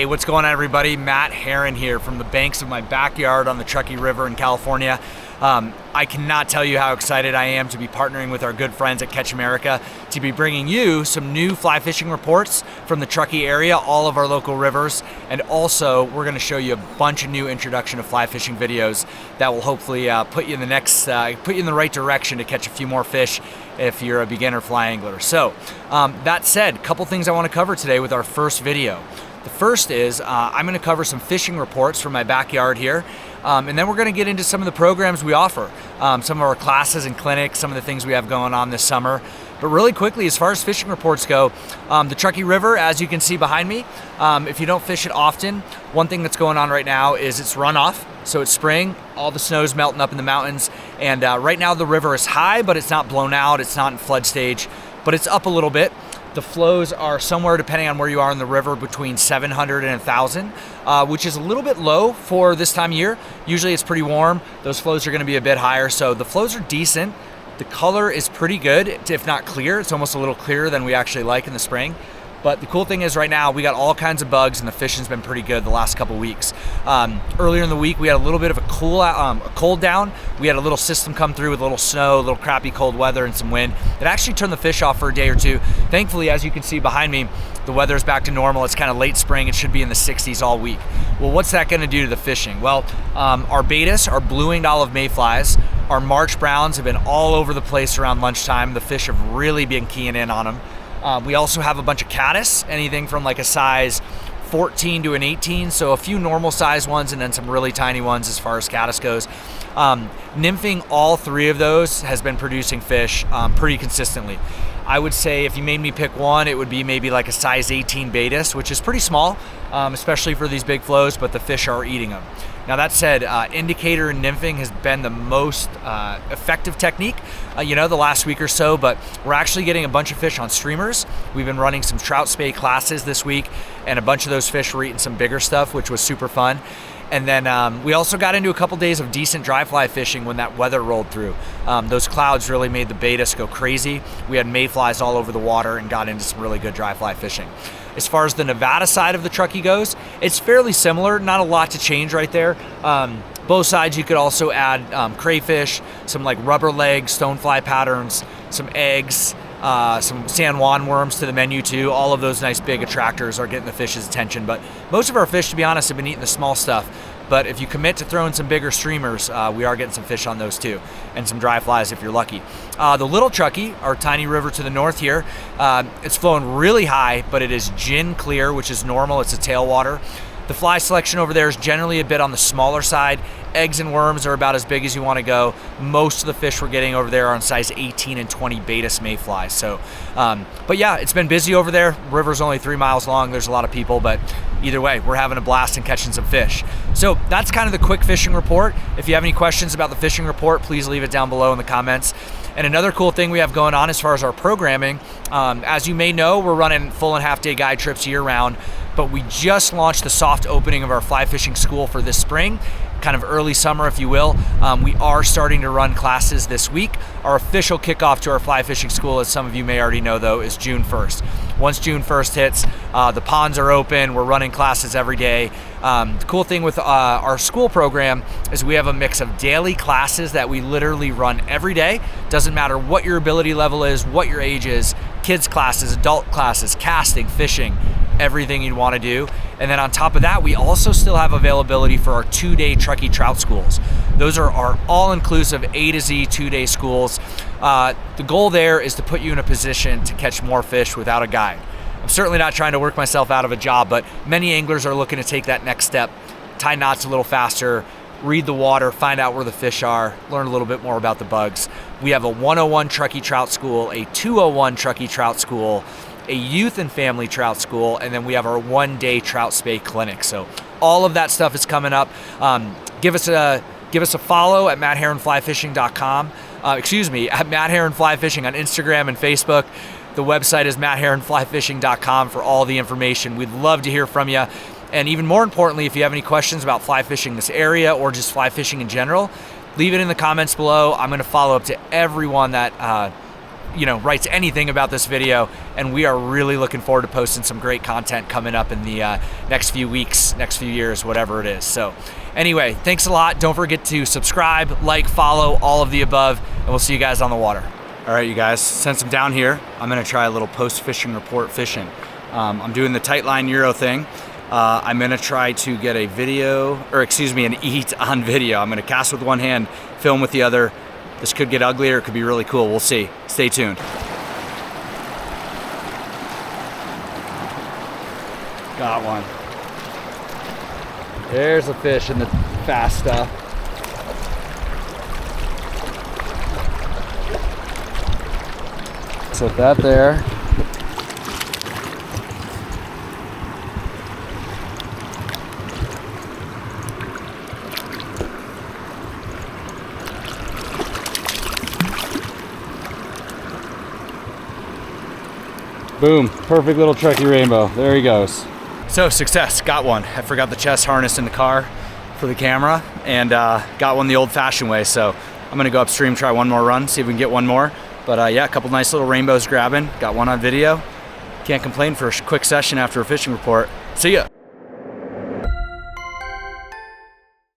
Hey, what's going on, everybody? Matt Heron here from the banks of my backyard on the Truckee River in California. I cannot tell you how excited I am to be partnering with our good friends at Catch America to be bringing you some new fly fishing reports from the Truckee area, all of our local rivers, and also we're going to show you a bunch of new introduction to fly fishing videos that will hopefully put you in the right direction to catch a few more fish if you're a beginner fly angler. So that said, a couple things I want to cover today with our first video. The first is I'm going to cover some fishing reports from my backyard here, and then we're going to get into some of the programs we offer, some of our classes and clinics, some of the things we have going on this summer. But really quickly, as far as fishing reports go, the Truckee River, as you can see behind me, if you don't fish it often, one thing that's going on right now is it's runoff. So it's spring, all the snow's melting up in the mountains, and right now the river is high, but it's not blown out, it's not in flood stage, but it's up a little bit. The flows are somewhere, depending on where you are in the river, between 700 and 1,000, which is a little bit low for this time of year. Usually it's pretty warm. Those flows are going to be a bit higher, so the flows are decent. The color is pretty good, if not clear. It's almost a little clearer than we actually like in the spring. But the cool thing is right now we got all kinds of bugs and the fishing's been pretty good the last couple weeks. Earlier in the week we had a little bit of a cold down. We had a little system come through with a little snow, a little crappy cold weather and some wind. It actually turned the fish off for a day or two. Thankfully, as you can see behind me, the weather's back to normal. It's kind of late spring. It should be in the 60s all week. Well, what's that going to do to the fishing? Well, our betas, our blue-winged olive mayflies, our March browns have been all over the place around lunchtime. The fish have really been keying in on them. We also have a bunch of caddis, anything from like a size 14 to an 18, so a few normal size ones and then some really tiny ones as far as caddis goes. Nymphing all three of those has been producing fish pretty consistently. I would say if you made me pick one, it would be maybe like a size 18 betas, which is pretty small, especially for these big flows, but the fish are eating them. Now that said, indicator and nymphing has been the most effective technique, the last week or so, but we're actually getting a bunch of fish on streamers. We've been running some trout spay classes this week, and a bunch of those fish were eating some bigger stuff, which was super fun. And then we also got into a couple days of decent dry fly fishing when that weather rolled through. Those clouds really made the betas go crazy. We had mayflies all over the water and got into some really good dry fly fishing. As far as the Nevada side of the Truckee goes, it's fairly similar, not a lot to change right there. Both sides you could also add crayfish, some like rubber leg, stonefly patterns, some eggs, some San Juan worms to the menu too. All of those nice big attractors are getting the fish's attention, but most of our fish, to be honest, have been eating the small stuff. But if you commit to throwing some bigger streamers, we are getting some fish on those too, and some dry flies if you're lucky. The Little Truckee, our tiny river to the north here, it's flowing really high, but it is gin clear, which is normal. It's a tailwater. The fly selection over there is generally a bit on the smaller side. Eggs and worms are about as big as you want to go. Most of the fish we're getting over there are on size 18 and 20 betas mayflies. So, but yeah, it's been busy over there. River's only 3 miles long. There's a lot of people, but either way, we're having a blast and catching some fish. So that's kind of the quick fishing report. If you have any questions about the fishing report, please leave it down below in the comments. And another cool thing we have going on as far as our programming, as you may know, we're running full and half day guide trips year round, but we just launched the soft opening of our fly fishing school for this spring, kind of early summer, if you will. We are starting to run classes this week. Our official kickoff to our fly fishing school, as some of you may already know though, is June 1st. Once June 1st hits, the ponds are open. We're running classes every day. The cool thing with our school program is we have a mix of daily classes that we literally run every day. Doesn't matter what your ability level is, what your age is, kids classes, adult classes, casting, fishing, everything you'd want to do. And then on top of that, we also still have availability for our 2-day Truckee Trout schools. Those are our all-inclusive A to Z 2-day schools. The goal there is to put you in a position to catch more fish without a guide. I'm certainly not trying to work myself out of a job, but many anglers are looking to take that next step, tie knots a little faster, read the water, find out where the fish are, learn a little bit more about the bugs. We have a 101 Truckee Trout School, a 201 Truckee Trout School, a youth and family trout school, and then we have our 1-day trout spay clinic. So all of that stuff is coming up. Give us a follow at mattheronflyfishing.com. At Matt Heron Fly Fishing on Instagram and Facebook. The website is mattheronflyfishing.com for all the information. We'd love to hear from you. And even more importantly, if you have any questions about fly fishing this area or just fly fishing in general, leave it in the comments below. I'm going to follow up to everyone that writes anything about this video, and we are really looking forward to posting some great content coming up in the next few weeks, next few years, whatever it is. So anyway, thanks a lot. Don't forget to subscribe, like, follow, all of the above, and we'll see you guys on the water. All right, you guys, since I'm down here, I'm gonna try a little post-fishing report fishing. I'm doing the tight line Euro thing. I'm gonna try to get a video, or excuse me, an eat on video. I'm gonna cast with one hand, film with the other. This could get ugly or it could be really cool. We'll see. Stay tuned. Got one. There's a fish in the fast stuff. Set that there. Boom, perfect little Truckee rainbow. There he goes. So success, got one. I forgot the chest harness in the car for the camera, and got one the old fashioned way. So I'm gonna go upstream, try one more run, see if we can get one more. But yeah, a couple nice little rainbows grabbing. Got one on video. Can't complain for a quick session after a fishing report. See ya.